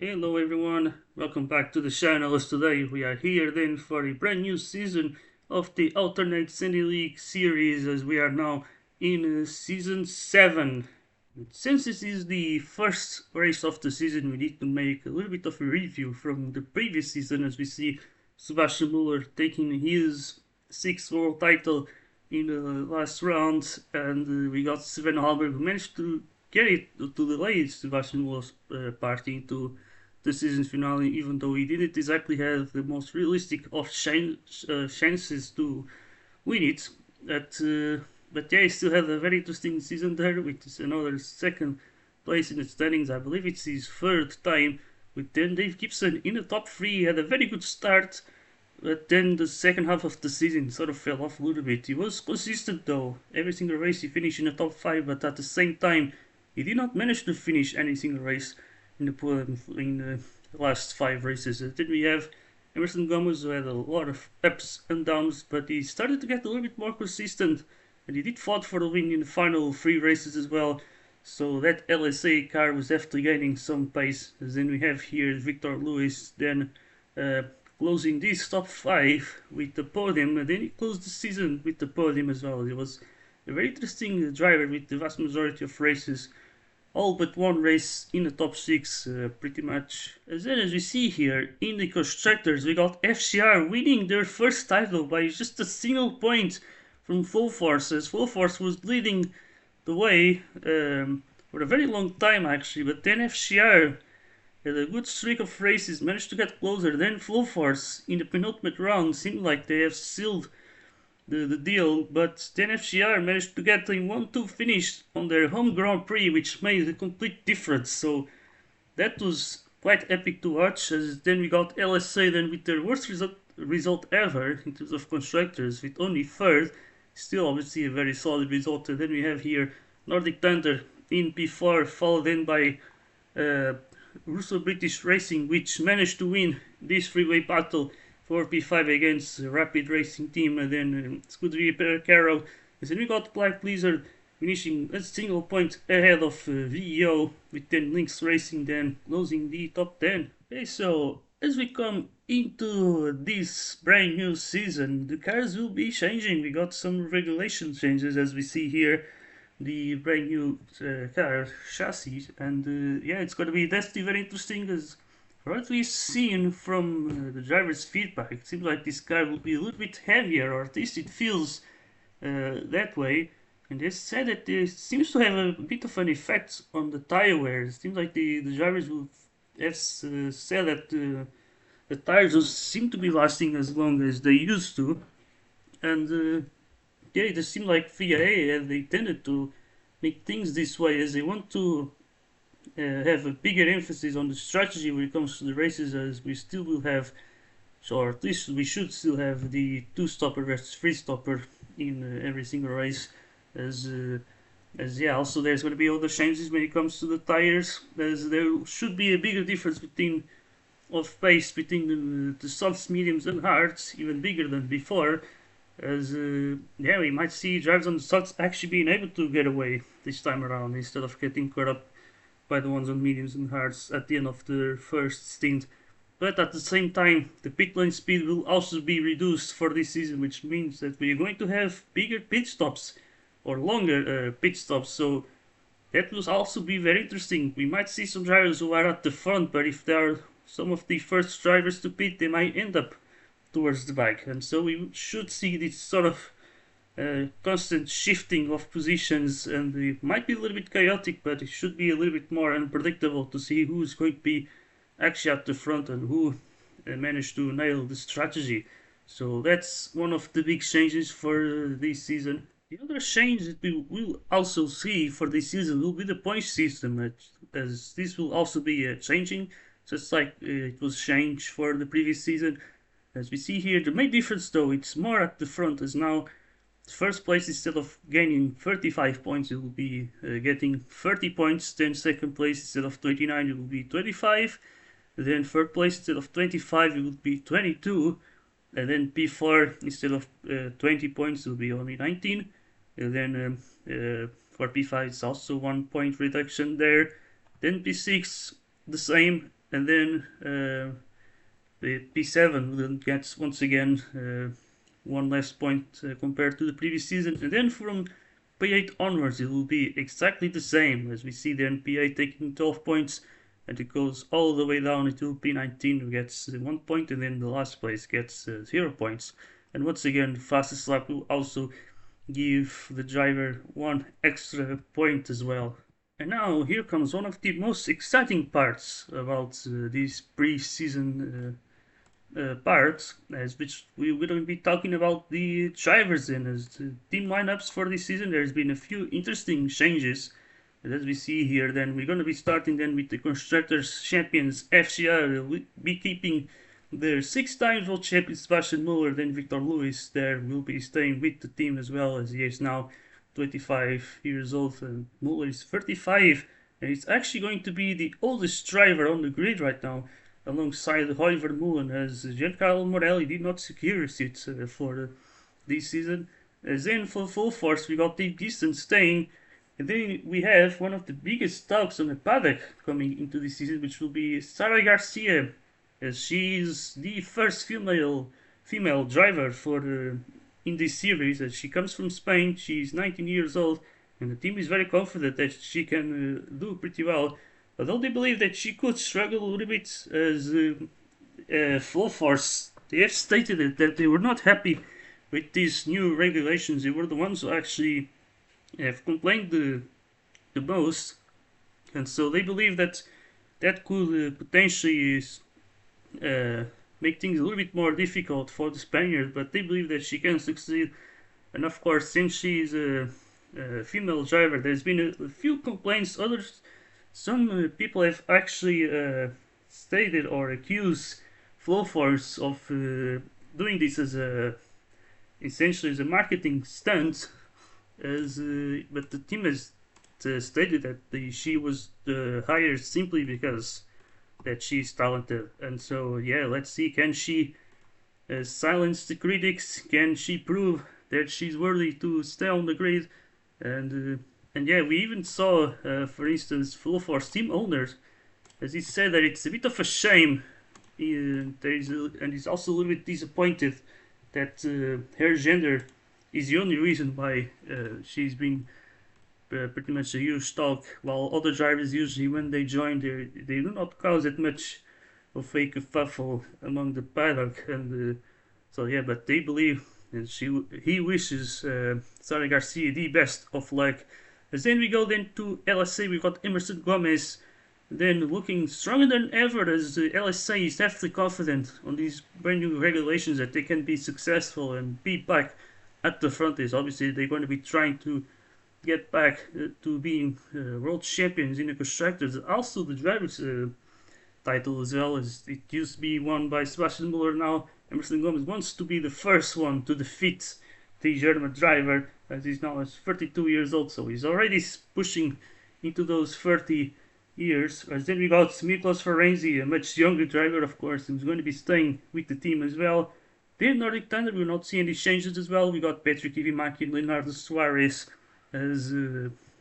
Hello everyone, welcome back to the channel. As today we are here then for a brand new season of the Alternate Sandy League series, as we are now in season 7. Since this is the first race of the season, we need to make a little bit of a review from the previous season, as we see Sebastian Muller taking his 6th world title in the last round, and we got Sven Halberg, who managed to get it to delay Sebastian Muller's party into the season finale, even though he didn't exactly have the most realistic of chances to win it. But yeah, he still had a very interesting season there, with another second place in the standings. I believe it's his third time. With then Dave Gibson in the top three, he had a very good start, but then the second half of the season sort of fell off a little bit. He was consistent though. Every single race he finished in the top 5, but at the same time, he did not manage to finish any single race in the podium in the last 5 races. Then we have Emerson Gomez, who had a lot of ups and downs, but he started to get a little bit more consistent, and he did fought for the win in the final 3 races as well. So that LSA car was definitely gaining some pace. As then we have here Victor Lewis, then closing this top 5 with the podium, and then he closed the season with the podium as well. It was a very interesting driver with the vast majority of races, all but one race in the top 6, pretty much. As then as we see here in the constructors, we got FCR winning their first title by just a single point from Full Force, as Full Force was leading the way for a very long time actually, but then FCR had a good streak of races, managed to get closer. Then Full Force in the penultimate round seemed like they have sealed the deal, but then FCR managed to get a 1-2 finish on their home Grand Prix, which made a complete difference. So that was quite epic to watch. As then we got LSA then with their worst result ever in terms of constructors, with only third. Still, obviously, a very solid result. And then we have here Nordic Thunder in P4, followed in by uh, Russo British Racing, which managed to win this freeway battle for P5 against Rapid Racing Team, and then Scuderia Carroll. And then we got Black Blizzard finishing a single point ahead of VEO, with then Lynx Racing then closing the top 10. Okay, so as we come into this brand new season, the cars will be changing. We got some regulation changes, as we see here, the brand new car chassis, and yeah, it's going to be definitely very interesting. As from what we've seen from the driver's feedback, it seems like this car will be a little bit heavier, or at least it feels that way. And they said that it seems to have a bit of an effect on the tire wear. It seems like the drivers will have said that the tires don't seem to be lasting as long as they used to. And yeah, it seemed like FIA they tended to make things this way, as they want to have a bigger emphasis on the strategy when it comes to the races, as we still will have, so or at least we should still have the 2-stopper versus 3-stopper in every single race. As yeah, also there's going to be other changes when it comes to the tires, as there should be a bigger difference between of pace between the softs, mediums, and hards, even bigger than before. As yeah, we might see drivers on the softs actually being able to get away this time around, instead of getting caught up by the ones on mediums and hards at the end of their first stint. But at the same time, the pit lane speed will also be reduced for this season, which means that we're going to have bigger pit stops, or longer pit stops. So that will also be very interesting. We might see some drivers who are at the front, but if they are some of the first drivers to pit, they might end up towards the back. And so we should see this sort of constant shifting of positions, and it might be a little bit chaotic, but it should be a little bit more unpredictable to see who's going to be actually at the front and who managed to nail the strategy. So that's one of the big changes for this season. The other change that we will also see for this season will be the point system, as this will also be changing, just like it was changed for the previous season. As we see here, the main difference though, it's more at the front, as now first place, instead of gaining 35 points, it will be getting 30 points. Then second place, instead of 29, it will be 25. Then third place, instead of 25, it will be 22. And then P4, instead of 20 points, it will be only 19. And then for P5, it's also 1 point reduction there. Then P6, the same. and then the P7 then gets once again one less point compared to the previous season, and then from P8 onwards it will be exactly the same as we see then P8 taking 12 points, and it goes all the way down until P19 who gets 1 point, and then the last place gets 0 points. And once again, the fastest lap will also give the driver 1 extra point as well. And now here comes one of the most exciting parts about this pre-season part, as which we're going to be talking about the drivers in as the team lineups for this season. There's been a few interesting changes, and as we see here, then we're going to be starting then with the constructors champions FCR. Will be keeping their 6 times world champion Sebastian Muller. Then Victor Lewis there will be staying with the team as well, as he is now 25 years old and Muller is 35, and he's actually going to be the oldest driver on the grid right now, alongside Oliver Mullen, as Giancarlo Morelli did not secure a seat for this season. As in for full force, we got Dave Deaston staying, and then we have one of the biggest dogs on the paddock coming into this season, which will be Sara Garcia, as she's the first female driver for in this series. As she comes from Spain, she's 19 years old, and the team is very confident that she can do pretty well. Although they believe that she could struggle a little bit, as Full Force, they have stated that they were not happy with these new regulations. They were the ones who actually have complained the most, and so they believe that that could potentially make things a little bit more difficult for the Spaniard, but they believe that she can succeed. And of course, since she's a female driver, there's been a few complaints. Some people have actually stated or accused Flowforce of doing this as essentially as a marketing stunt, but the team has stated that she was hired simply because that she's talented. And so yeah, let's see, can she silence the critics? Can she prove that she's worthy to stay on the grid? And yeah, we even saw, for instance, Full Force team owners, as he said that it's a bit of a shame, and he's also a little bit disappointed that her gender is the only reason why she's been pretty much a huge talk, while other drivers usually when they join they do not cause that much of a kerfuffle among the paddock. And so yeah, but they believe, and he wishes Sara Garcia the best of luck. As then we go then to LSA, we got Emerson Gomez, then looking stronger than ever, as LSA is definitely confident on these brand new regulations that they can be successful and be back at the front. Is obviously they're going to be trying to get back to being world champions in the constructors, also the drivers title as well, as it used to be won by Sebastian Muller. Now Emerson Gomez wants to be the first one to defeat the German driver, as he's now 32 years old, so he's already pushing into those 30 years. As then we got Miklos Ferenzi, a much younger driver, of course, who's going to be staying with the team as well. Then Nordic Thunder, we will not see any changes as well. We got Patrick Ivimaki and Leonardo Suarez, as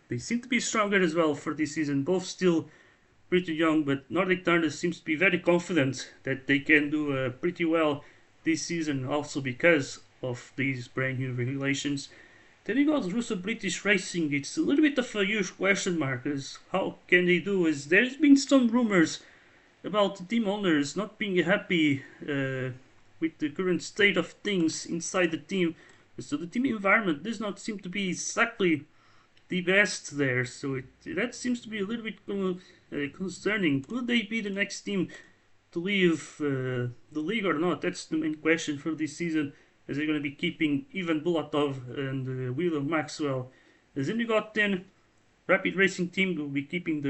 they seem to be stronger as well for this season, both still pretty young, but Nordic Thunder seems to be very confident that they can do pretty well this season, also because of these brand new regulations. Then we got Russo British Racing. It's a little bit of a huge question mark, as how can they do, as there's been some rumors about the team owners not being happy with the current state of things inside the team. So the team environment does not seem to be exactly the best there, so that seems to be a little bit concerning. Could they be the next team to leave the league or not? That's the main question for this season, as they're going to be keeping Ivan Bulatov and William Maxwell. As then you got then Rapid Racing Team will be keeping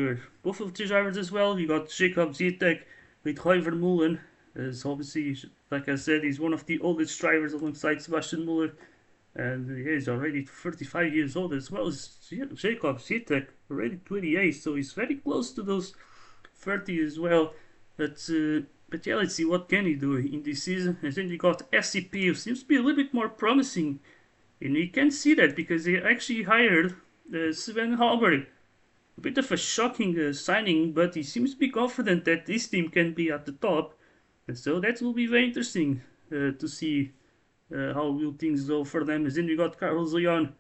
both of the drivers as well. You got Jacob Zietek with Roy Vermeulen, as obviously, like I said, he's one of the oldest drivers alongside Sebastian Muller, and he's already 35 years old, as well as Jacob Zietek, already 28, so he's very close to those 30 as well. But yeah, let's see what can he do in this season. And then you got SCP, who seems to be a little bit more promising, and you can see that because they actually hired Sven Hallberg, a bit of a shocking signing, but he seems to be confident that this team can be at the top. And so that will be very interesting to see how will things go for them. As then we got Carlos Leon,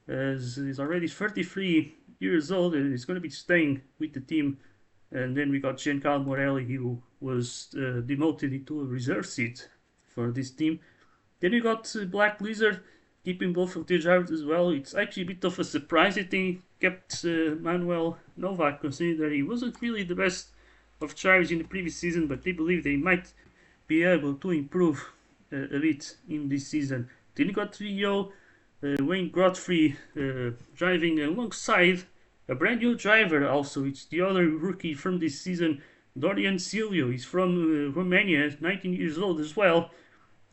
as he's already 33 years old and he's going to be staying with the team. And then we got Giancarlo Morelli, who was demoted into a reserve seat for this team. Then we got Black Lizard, keeping both of their drivers as well. It's actually a bit of a surprise that they kept Manuel Novak, considering that he wasn't really the best of drivers in the previous season, but they believe they might be able to improve a bit in this season. Then you got Rio, Wayne Godfrey driving alongside a brand new driver also. It's the other rookie from this season, Dorian Silvio. He's from Romania, 19 years old as well.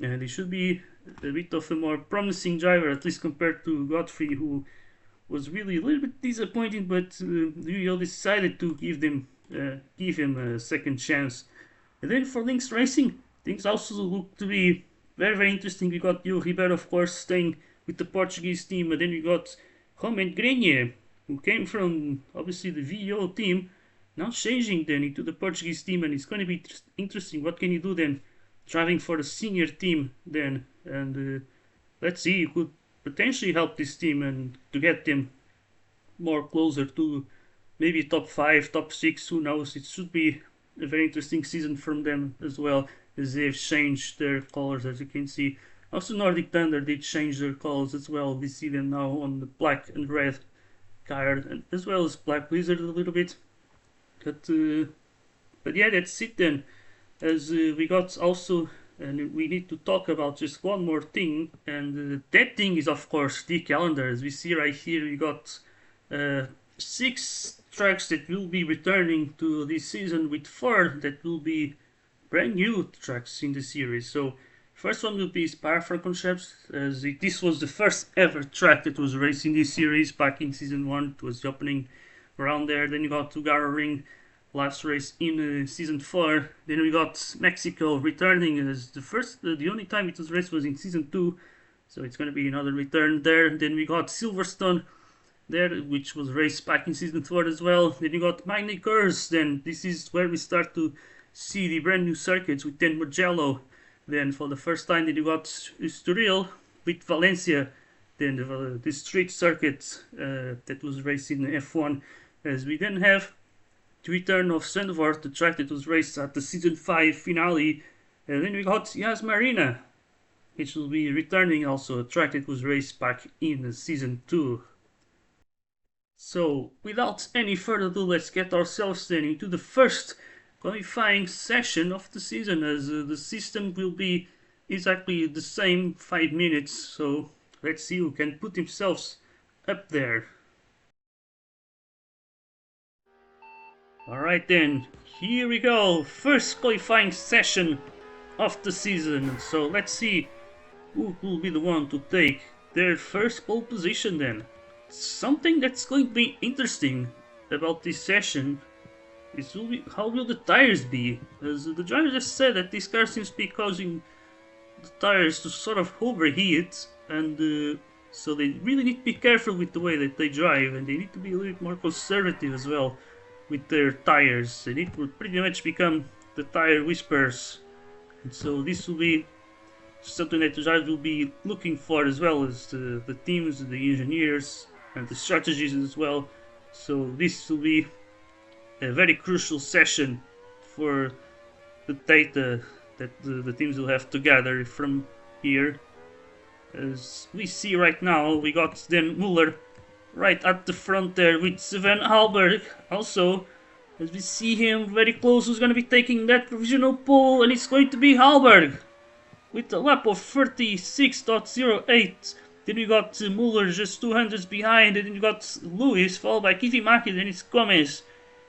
And he should be a bit of a more promising driver, at least compared to Godfrey, who was really a little bit disappointing, but Rio decided to give him a second chance. And then for Lynx Racing, things also look to be very, very interesting. We got Diogo Ribeiro, of course, staying with the Portuguese team, and then we got Romain Grenier, who came from obviously the VO team, now changing then into the Portuguese team, and it's going to be interesting. What can you do then, driving for the senior team then? And let's see, you could potentially help this team and to get them more closer to maybe top 5, top 6, who knows. It should be a very interesting season from them as well, as they've changed their colors, as you can see. Also Nordic Thunder did change their colors as well. We see them now on the black and red card, and as well as Black Blizzard a little bit. But yeah, that's it then. As we got also, and we need to talk about just one more thing, and that thing is of course the calendar. As we see right here, we got 6 tracks that will be returning to this season, with 4 that will be brand new tracks in the series. So first one will be Spa-Francorchamps, as this was the first ever track that was raced in this series back in season 1. It was the opening around there. Then you got Hungaroring, last race in season 4. Then we got Mexico returning as the only time it was raced was in season 2, so it's going to be another return there. Then we got Silverstone there, which was raced back in season 4 as well. Then you got Magny-Cours. Then this is where we start to see the brand new circuits with then Mugello. Then for the first time, then you got Estoril with Valencia. Then the street circuit that was raced in F1. As we then have the return of Zandvoort, the track that was raced at the season 5 finale. And then we got Yas Marina, which will be returning also, a track that was raced back in season 2. So without any further ado, let's get ourselves then into the first qualifying session of the season, as the system will be exactly the same, 5 minutes. So let's see who can put themselves up there. Alright then, here we go, first qualifying session of the season. So let's see who will be the one to take their first pole position then. Something that's going to be interesting about this session is how will the tires be, as the driver just said that this car seems to be causing the tires to sort of overheat, and so they really need to be careful with the way that they drive, and they need to be a little bit more conservative as well with their tires. They need to pretty much become the tire whisperers, and so this will be something that the drivers will be looking for, as well as the teams, the engineers, and the strategies as well. So this will be a very crucial session for the data that the teams will have to gather from here. As we see right now, we got then Muller right at the front there with Sven Halberg also, as we see him very close, who's going to be taking that provisional pole, and it's going to be Halberg with a lap of 36.08. Then we got Muller just 200s behind, and then you got Lewis followed by Kivimaki, then it's Gomez.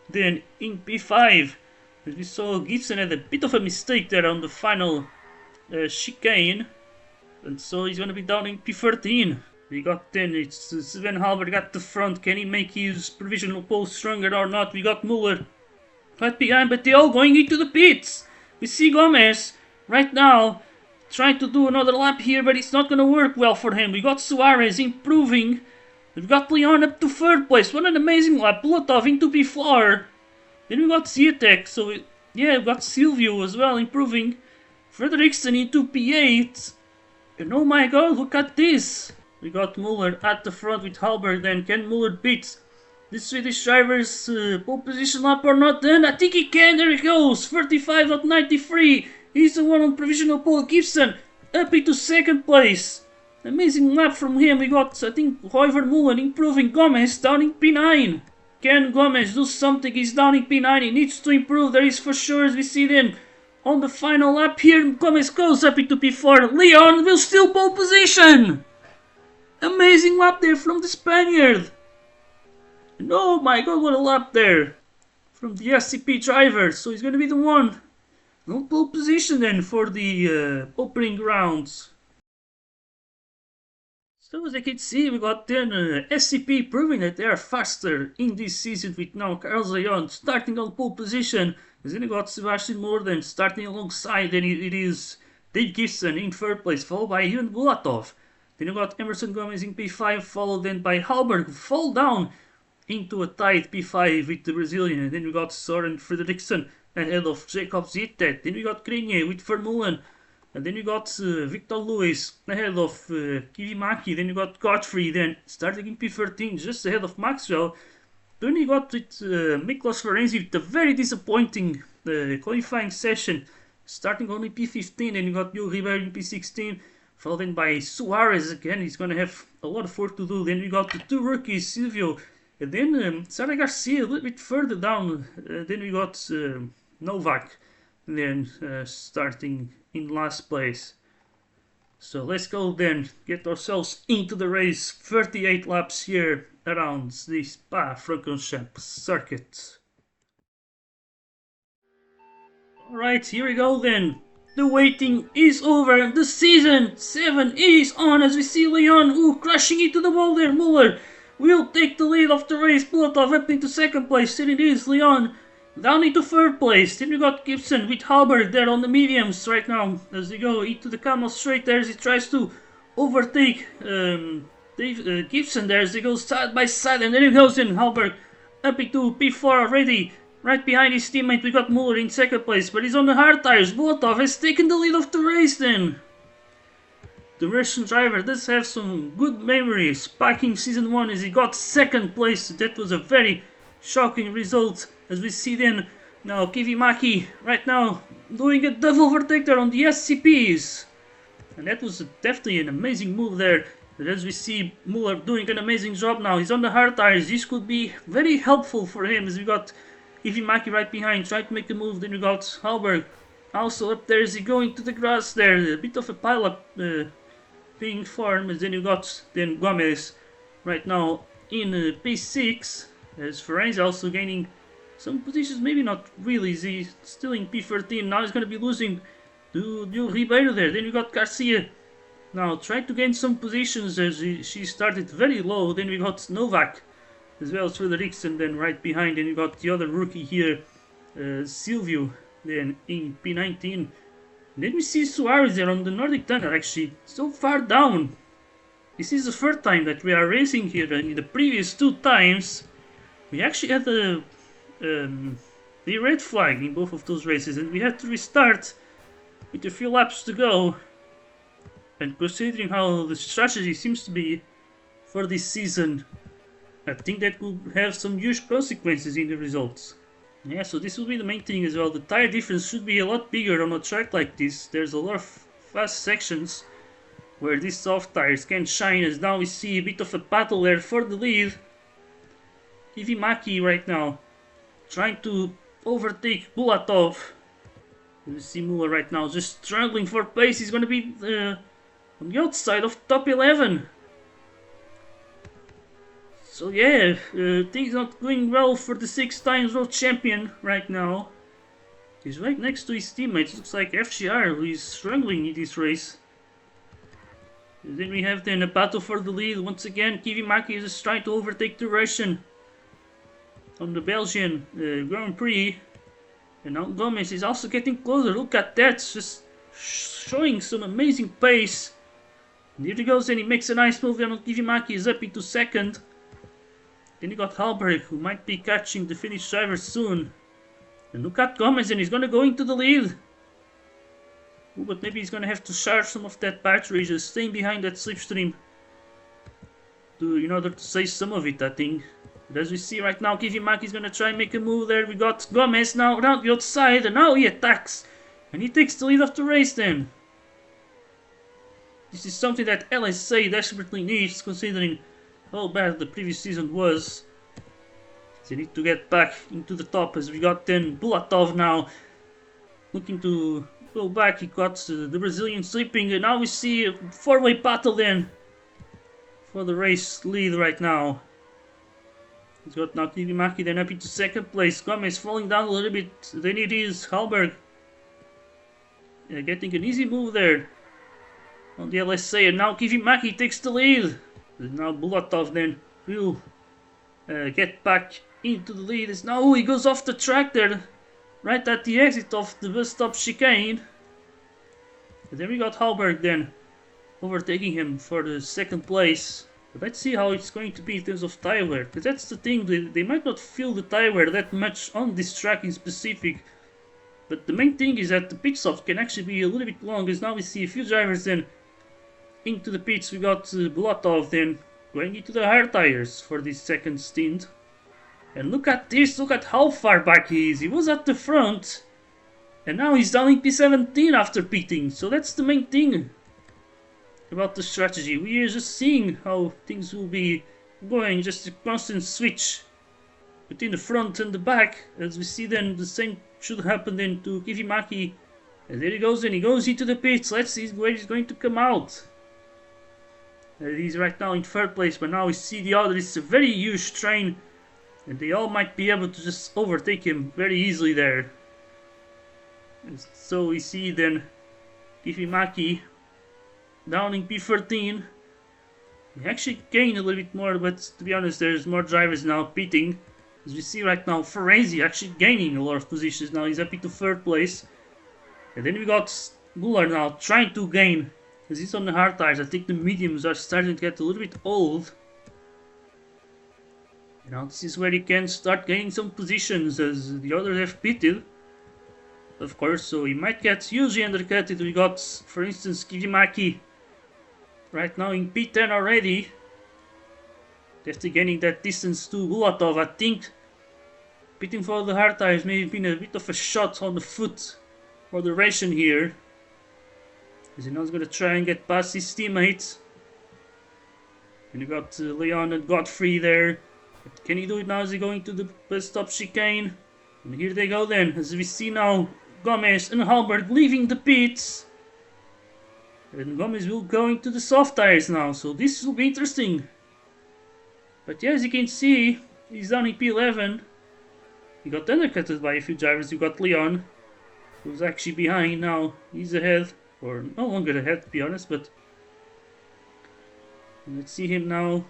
Then in P5, as we saw, Gibson had a bit of a mistake there on the final chicane, and so he's going to be down in P13. We got then, it's Sven Halberg at the front. Can he make his provisional pole stronger or not? We got Muller right behind, but they all going into the pits. We see Gomez right now trying to do another lap here, but it's not going to work well for him. We got Suarez improving We've got Leon up to 3rd place. What an amazing lap. Bulatov into P4. Then we got Ziatek. So, yeah, we've got Silvio as well improving. Frederiksen into P8. And oh my god, look at this. We got Muller at the front with Halberg. Then can Muller beat the Swedish driver's pole position lap or not? Then I think he can. There he goes. 35.93. He's the one on provisional pole. Gibson up into 2nd place. Amazing lap from him. We got, I think, Hoiver Mullen improving. Gomez down in P9. Can Gomez do something? He's down in P9. He needs to improve. There is for sure, as we see then on the final lap here. Gomez goes up into P4. Leon will steal pole position. Amazing lap there from the Spaniard. And oh my god, what a lap there from the SCP driver. So he's going to be the one on pole position then for the opening rounds. So as I can see, we got then SCP proving that they are faster in this season with now Carlos Leon starting on pole position. And then we got Sebastian Morden starting alongside, then it is Dave Gibson in 3rd place, followed by Ivan Bulatov. Then we got Emerson Gomez in P5, followed then by Halberg, who fall down into a tight P5 with the Brazilian. And then we got Soren Frederiksen ahead of Jacob Zitek. Then we got Grenier with Vermeulen. And then you got Victor Lewis ahead of Kivimaki. Then you got Godfrey, then starting in P13, just ahead of Maxwell. Then you got with Miklos Ferenzi with a very disappointing qualifying session, starting only P15. Then you got Joe Ribeiro in P16, followed in by Suarez again. He's going to have a lot of work to do. Then we got the 2 rookies, Silvio, and then Sara Garcia a little bit further down. Then we got Novak, and then starting in last place. So let's go then, get ourselves into the race. 38 laps here around the Spa-Francorchamps circuit. Alright, here we go then. The waiting is over. The season 7 is on as we see Leon crashing into the wall there. Muller will take the lead of the race. Bulatov up into 2nd place. Then it is Leon down into 3rd place. Then we got Gibson with Halberg there on the mediums right now as they go into the Camel straight there as he tries to overtake Gibson there as they go side by side. And then he goes in Halberg up into P4 already. Right behind his teammate we got Muller in 2nd place, but he's on the hard tires. Bulatov has taken the lead of the race then. The Russian driver does have some good memories back in season 1 as he got 2nd place. That was a very shocking result. As we see then, now Kivimaki right now doing a double overtake there on the SCPs. And that was definitely an amazing move there. But as we see Muller doing an amazing job now, he's on the hard tires. This could be very helpful for him as we got Kivimaki right behind, trying to make a move. Then we got Halberg also up there as he going to the grass there. A bit of a pile-up being formed. As then you got then Gomez right now in P6. As Ferenzi also gaining some positions, maybe not really. He's still in P13. Now he's going to be losing to Ribeiro there. Then you got Garcia. Now trying to gain some positions as she started very low. Then we got Novak as well as Frederiksen. Then right behind. Then you got the other rookie here, Silvio. Then in P19. And then we see Suarez there on the Nordic Tunnel actually so far down. This is the 3rd time that we are racing here. And in the previous 2 times we actually had the red flag in both of those races, and we had to restart with a few laps to go. And considering how the strategy seems to be for this season, I think that will have some huge consequences in the results. Yeah, so this will be the main thing as well. The tire difference should be a lot bigger on a track like this. There's a lot of fast sections where these soft tires can shine, as now we see a bit of a battle there for the lead. Kivimaki right now trying to overtake Bulatov. You see Muller right now just struggling for pace. He's going to be on the outside of top 11. So yeah, things not going well for the 6 times world champion right now. He's right next to his teammates. Looks like FGR who is struggling in this race. And then we have then a battle for the lead. Once again, Kivimaki is just trying to overtake the Russian on the Belgian Grand Prix. And now Gomez is also getting closer. Look at that, just showing some amazing pace. And here he goes, and he makes a nice move, and Kivimaki is up into second. Then you got Hallberg, who might be catching the Finnish driver soon. And look at Gomez, and he's gonna go into the lead. Ooh, but maybe he's gonna have to charge some of that battery, just staying behind that slipstream. In order to save some of it, I think. But as we see right now, Kivimaki is gonna try and make a move there. We got Gomez now around the outside, and now he attacks. And he takes the lead of the race then. This is something that LSA desperately needs, considering how bad the previous season was. They need to get back into the top, as we got then Bulatov now looking to go back. He got the Brazilian sleeping, and now we see a four-way battle then for the race lead right now. He's got now Kivimaki then up into second place. Gomez falling down a little bit. Then it is Hallberg getting an easy move there on the LSA, and now Kivimaki takes the lead. And now Bulatov then will get back into the lead. It's now he goes off the track there, right at the exit of the bus stop chicane. And then we got Hallberg then overtaking him for the second place. But let's see how it's going to be in terms of tire wear, because that's the thing, they might not feel the tire wear that much on this track in specific. But the main thing is that the pit stop can actually be a little bit long, as now we see a few drivers then into the pits. We got Bulatov then going into the hard tires for this second stint. And look at this, look at how far back he is. He was at the front, and now he's down in P17 after pitting. So that's the main thing about the strategy. We are just seeing how things will be going, just a constant switch between the front and the back. As we see then, the same should happen then to Kivimaki. And there he goes, and he goes into the pits. Let's see where he's going to come out. He's right now in third place, but now we see the other. It's a very huge train, and they all might be able to just overtake him very easily there. And so we see then Kivimaki down in P13. He actually gained a little bit more, but to be honest, there's more drivers now pitting. As we see right now, Ferenzi actually gaining a lot of positions. Now he's up into third place. And then we got Muller now trying to gain, as he's on the hard tires. I think the mediums are starting to get a little bit old. And now this is where he can start gaining some positions, as the others have pitted, of course, so he might get hugely undercutted. We got, for instance, Kivimaki right now in P10 already. After gaining that distance to Bulatov, I think pitting for the hard tires may have been a bit of a shot on the foot for the Russian here, as he now is going to try and get past his teammates. And you got Leon and Godfrey there. But can he do it now? Is he going to the bus stop chicane? And here they go then, as we see now Gomez and Hallberg leaving the pits. And Gomez will go into the soft tires now, so this will be interesting. But yeah, as you can see, he's down in P11. He got undercutted by a few drivers. You got Leon, who's actually behind now. He's ahead, or no longer ahead to be honest, but let's see him now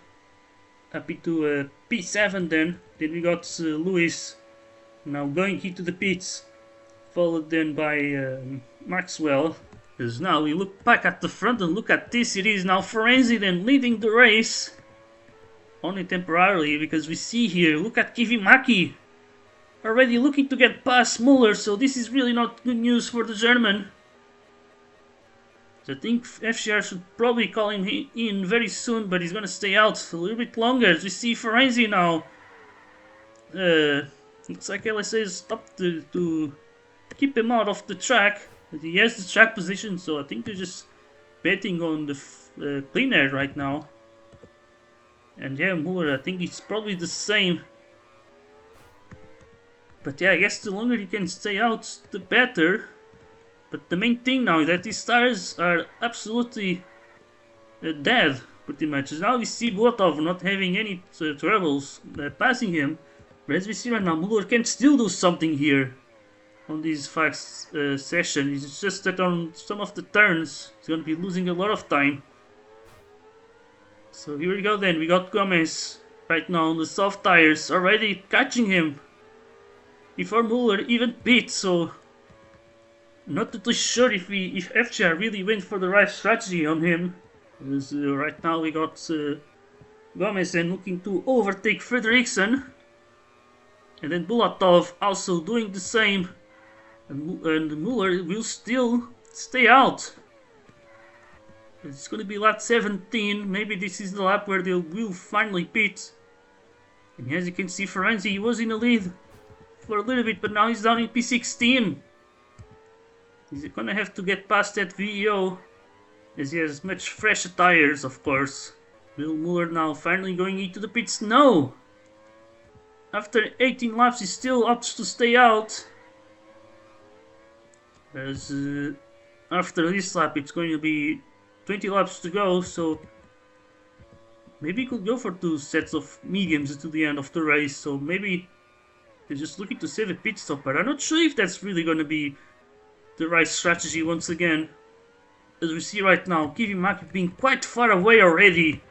up into P7 then. Then we got Lewis now going into the pits, followed then by Maxwell. Because now we look back at the front and look at this. It is now Ferenzi then leading the race. Only temporarily, because we see here, look at Kivimaki already looking to get past Muller, so this is really not good news for the German. So I think FCR should probably call him in very soon, but he's gonna stay out a little bit longer. As we see Ferenzi now, looks like LSA is stopped to keep him out of the track. He has the track position, so I think they're just betting on the clean air right now. And yeah, Muller, I think it's probably the same. But yeah, I guess the longer he can stay out, the better. But the main thing now is that these tires are absolutely dead, pretty much. Now we see Bulatov not having any troubles passing him. But as we see right now, Muller can still do something here on this fast session. It's just that on some of the turns, he's going to be losing a lot of time. So here we go then, we got Gomez right now on the soft tires, already catching him before Muller even pits, so not totally sure if FCR really went for the right strategy on him. As, right now we got Gomez then looking to overtake Frederiksen. And then Bulatov also doing the same. And Muller will still stay out. It's going to be lap 17. Maybe this is the lap where they will finally pit. And as you can see, Ferenzi was in the lead for a little bit, but now he's down in P16. He's going to have to get past that VEO, as he has much fresher tires, of course. Will Muller now finally going into the pits? No! After 18 laps, he still opts to stay out. As after this lap, it's going to be 20 laps to go, so maybe he could go for 2 sets of mediums to the end of the race. So maybe they're just looking to save a pit stop, but I'm not sure if that's really going to be the right strategy once again. As we see right now, Kivimaki being quite far away already.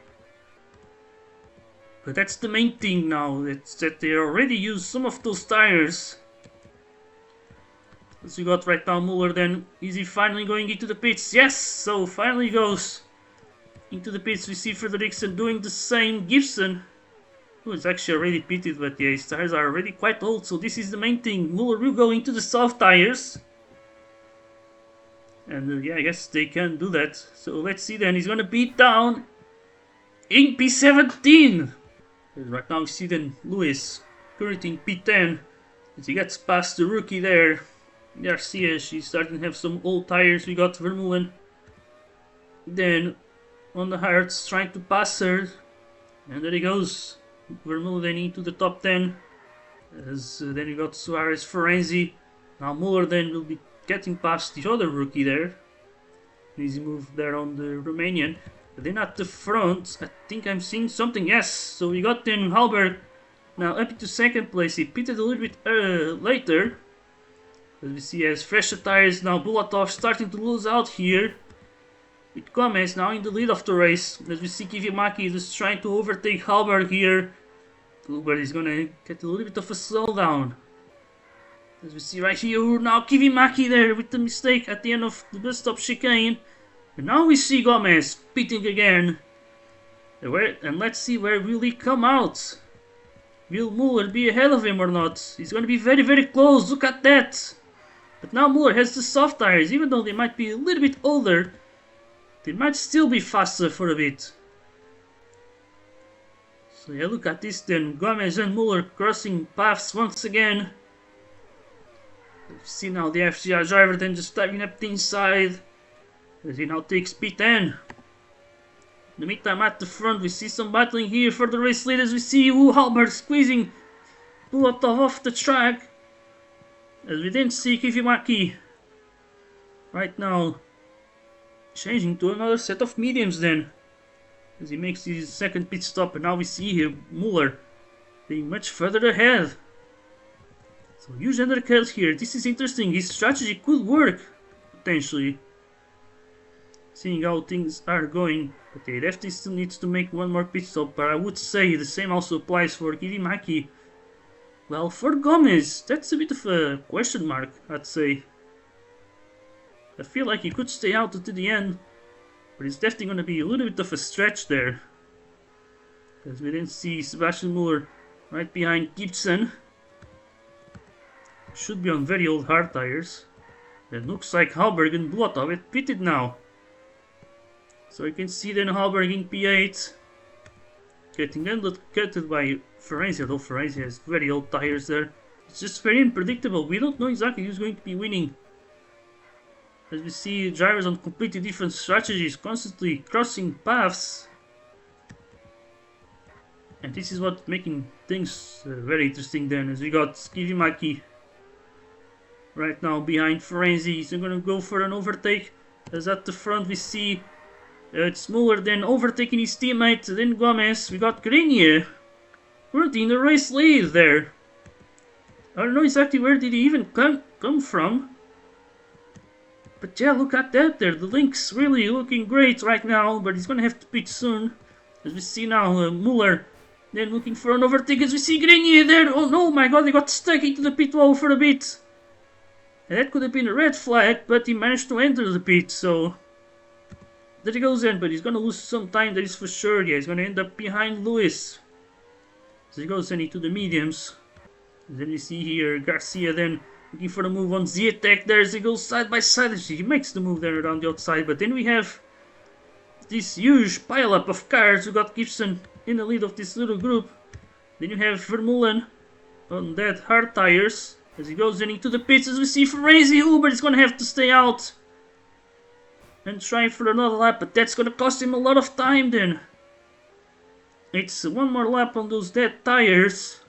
But that's the main thing now, it's that they already used some of those tires. As we got right now Muller then, is he finally going into the pits? Yes! So finally goes into the pits. We see Frederiksen doing the same. Gibson, who is actually already pitted, but yeah, his tires are already quite old, so this is the main thing. Muller will go into the soft tires. And yeah, I guess they can do that. So let's see then, he's gonna beat down in P17. Right now we see then Lewis currently in P10 as he gets past the rookie there. Garcia, she's starting to have some old tires. We got Vermeulen then on the hards trying to pass her, and there he goes. Vermeulen then into the top 10. As then we got Suarez, Ferenzi. Now Muller then will be getting past the other rookie there. Easy move there on the Romanian. But then at the front, I think I'm seeing something. Yes, so we got then Halberg now up into second place. He pitted a little bit later. As we see, as fresher tires now. Bulatov starting to lose out here. With Gomez now in the lead of the race. As we see Kivimaki just trying to overtake Halberg here. Halberg is gonna get a little bit of a slowdown. As we see right here now, Kivimaki there with the mistake at the end of the bus stop chicane. And now we see Gomez pitting again. And let's see where will he come out. Will Muller be ahead of him or not? He's going to be very, very close. Look at that. But now Muller has the soft tires. Even though they might be a little bit older, they might still be faster for a bit. So yeah, look at this then. Gomez and Muller crossing paths once again. See now the FCR driver then just diving up the inside. As he now takes P10. In the meantime, at the front, we see some battling here for the race leaders. We see Halberg squeezing Bulatov off the track. As we then see Kivimaki right now changing to another set of mediums then. As he makes his second pit stop, and now we see here Muller being much further ahead. So huge undercut here. This is interesting. His strategy could work potentially, seeing how things are going. But they definitely still needs to make one more pit stop. But I would say the same also applies for Kivimaki. Well, for Gomez, that's a bit of a question mark, I'd say. I feel like he could stay out to the end, but it's definitely going to be a little bit of a stretch there. Because we didn't see Sebastian Muller right behind Gibson. Should be on very old hard tires. It looks like Halberg and Bulatov have pitted now. So you can see then Halberg in P8 getting undercutted by Ferenzi, although Ferenzi has very old tires there. It's just very unpredictable. We don't know exactly who's going to be winning. As we see drivers on completely different strategies, constantly crossing paths. And this is what's making things very interesting then, as we got Kivimaki right now behind Ferenzi. He's going to go for an overtake. As at the front we see it's Muller then overtaking his teammate, then Gomez. We got Grenier currently in the race lead there. I don't know exactly where did he even come from. But yeah, look at that there. The Link's really looking great right now, but he's gonna have to pit soon. As we see now Muller then looking for an overtake. As we see Grenier there. Oh no, my god, he got stuck into the pit wall for a bit. And that could have been a red flag, but he managed to enter the pit, so There he goes then, but he's gonna lose some time, that is for sure. Yeah, he's gonna end up behind Lewis. So he goes then into the mediums. And then we see here Garcia then looking for the move on Z attack there as he goes side by side. He makes the move there around the outside, but then we have this huge pile-up of cars. We got Gibson in the lead of this little group. Then you have Vermeulen on that hard tires as he goes then into the pits. As we see Ferrari, Uber is gonna have to stay out and try for another lap, but that's gonna cost him a lot of time then. It's one more lap on those dead tires.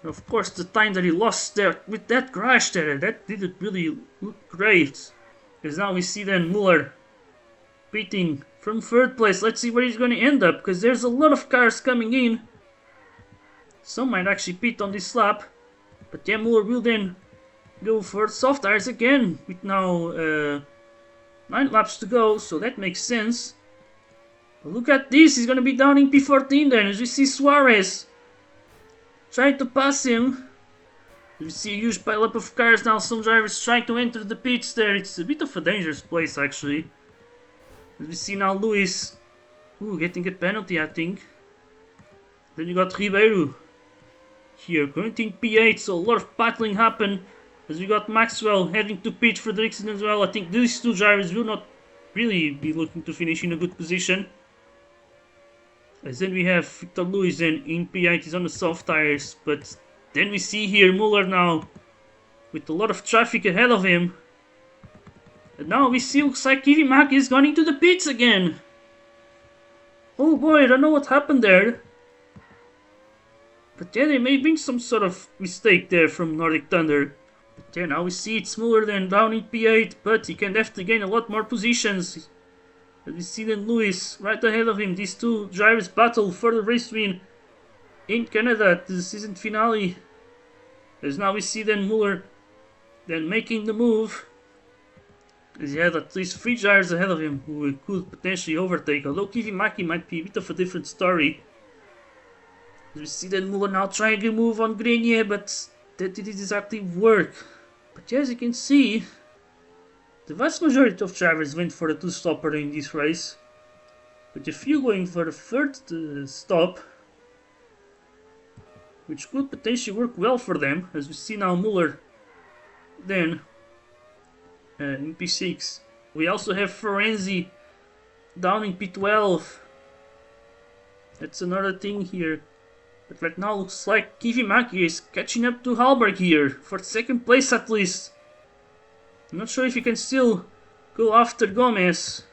And of course the time that he lost there with that crash there, that didn't really look great. Because now we see then Muller pitting from third place. Let's see where he's gonna end up, because there's a lot of cars coming in. Some might actually pit on this lap. But yeah, Muller will then go for soft tires again with now 9 laps to go, so that makes sense. But look at this, he's gonna be down in P14 then, as we see Suarez trying to pass him. We see a huge pile-up of cars now, some drivers trying to enter the pits there. It's a bit of a dangerous place actually. As we see now Lewis getting a penalty, I think. Then you got Ribeiro here, currently in P8, so a lot of battling happened. As we got Maxwell heading to pit, Fredrickson as well. I think these two drivers will not really be looking to finish in a good position. As then we have Victor Lewis then in P8, he's on the soft tires. But then we see here Muller now with a lot of traffic ahead of him. And now we see, looks like Kivimaki is going into the pits again. Oh boy, I don't know what happened there. But yeah, there may have been some sort of mistake there from Nordic Thunder. But yeah, now we see it's Muller then down in P8, but he can have to gain a lot more positions. As we see then Lewis right ahead of him. These two drivers battle for the race win in Canada at the season finale. As now we see then Muller then making the move. As he had at least 3 drivers ahead of him who he could potentially overtake. Although Kivimaki might be a bit of a different story. As we see then Muller now trying to move on Grenier, but that didn't exactly work. But yeah, as you can see, the vast majority of drivers went for the 2-stopper in this race, with a few going for the third stop, which could potentially work well for them. As we see now Muller then in P6. We also have Ferenzi down in P12. That's another thing here. But right now looks like Kivimaki is catching up to Hallberg here, for 2nd place at least. I'm not sure if he can still go after Gomez.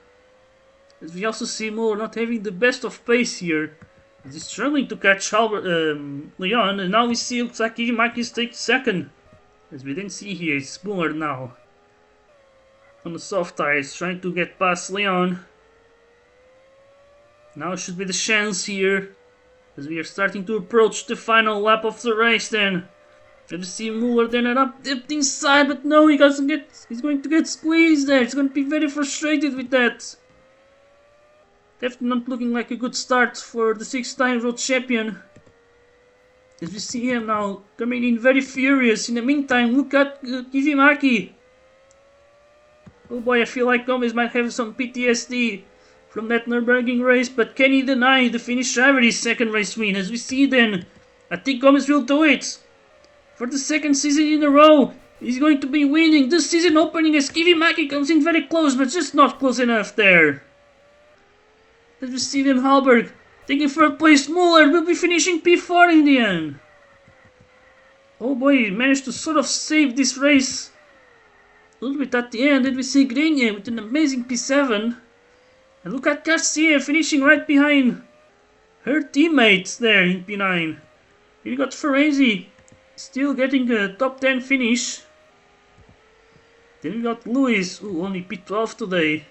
As we also see Muller not having the best of pace here. He's struggling to catch Leon, and now we see looks like Kivimaki is taking 2nd. As we didn't see here, it's Muller now on the soft tires trying to get past Leon. Now should be the chance here, as we are starting to approach the final lap of the race then. And we see Muller then up inside, but no, he's going to get squeezed there. He's going to be very frustrated with that. Definitely not looking like a good start for the 6-time world champion. As we see him now coming in very furious. In the meantime, look at Kivimaki. Oh boy, I feel like Gomez might have some PTSD from that Nürburgring race, but can he deny the Finnish driver his 2nd race win? As we see then, I think Gomez will do it. For the 2nd season in a row, he's going to be winning the season opening as Kivimaki comes in very close, but just not close enough there. As we see then Hallberg taking 3rd place. Muller will be finishing P4 in the end. Oh boy, he managed to sort of save this race a little bit at the end. And we see Grenier with an amazing P7. And look at Garcia finishing right behind her teammates there in P9. Here you got Ferrari still getting a top 10 finish. Then we got Lewis, only P12 today.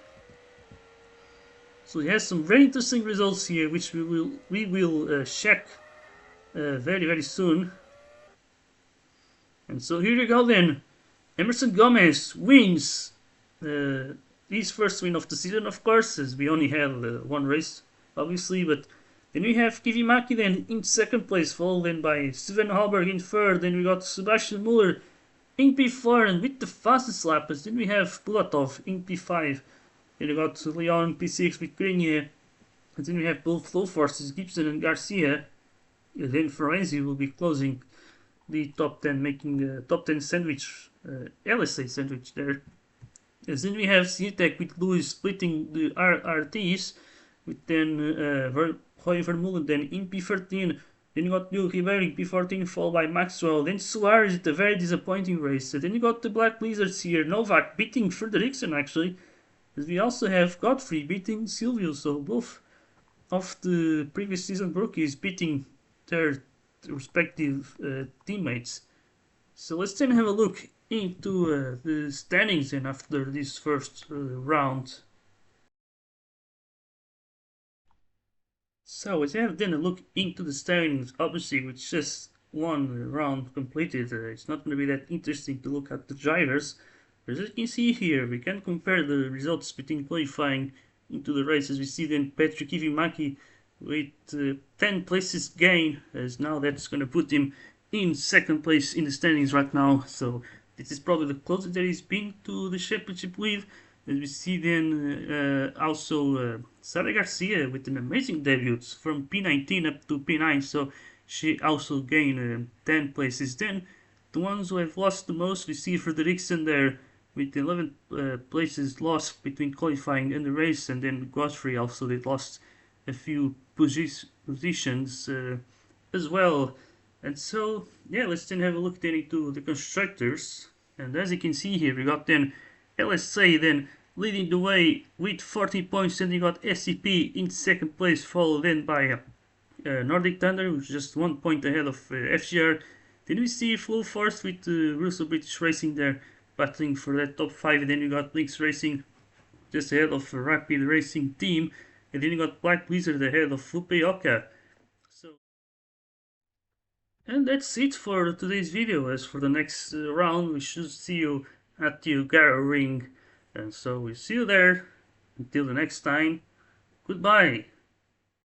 So he has some very interesting results here, which we will check very, very soon. And so here you go then. Emerson Gomez wins his first win of the season, of course, as we only had 1 race, obviously. But then we have Kivimaki then in 2nd place, followed then by Sven Hallberg in 3rd. Then we got Sebastian Muller in P4, and with the fastest lappers, then we have Bulatov in P5. Then you got Leon P6 with Grenier. And then we have both slow forces, Gibson and Garcia. And then Florenzi will be closing the top 10, making a top 10 sandwich, LSA sandwich there. And then we have CTEC with Lewis splitting the RRTs, with then Roy Vermeulen then in P13. Then you got Neil Ribeiro in P14, followed by Maxwell. Then Suarez at a very disappointing race. And then you got the Black Lizards here. Novak beating Frederiksen actually. As we also have Godfrey beating Silvio. So both of the previous season rookies beating their respective teammates. So let's then have a look into the standings and after this first round. So let's have then a look into the standings. Obviously, with just one round completed, it's not going to be that interesting to look at the drivers. But as you can see here, we can compare the results between qualifying into the races. We see then Patrick Ivimaki with 10 places gain, as now that's going to put him in second place in the standings right now. So this is probably the closest that he's been to the championship lead. As we see then also Sara Garcia with an amazing debut from P19 up to P9. So she also gained 10 places. Then the ones who have lost the most, we see Frederiksen there with 11 places lost between qualifying and the race. And then Godfrey also, they lost a few positions as well. And so, yeah, let's then have a look then into the constructors. And as you can see here, we got then LSA then leading the way with 40 points. Then you got SCP in second place, followed then by Nordic Thunder, which is just 1 point ahead of FGR. Then we see Flow Force with Russell British Racing there battling for that top 5. And then you got Lynx Racing just ahead of Rapid Racing Team. And then you got Black Blizzard ahead of Fupeoka. So, and that's it for today's video. As for the next round, we should see you at the Ugara Ring. And so we'll see you there. Until the next time, goodbye.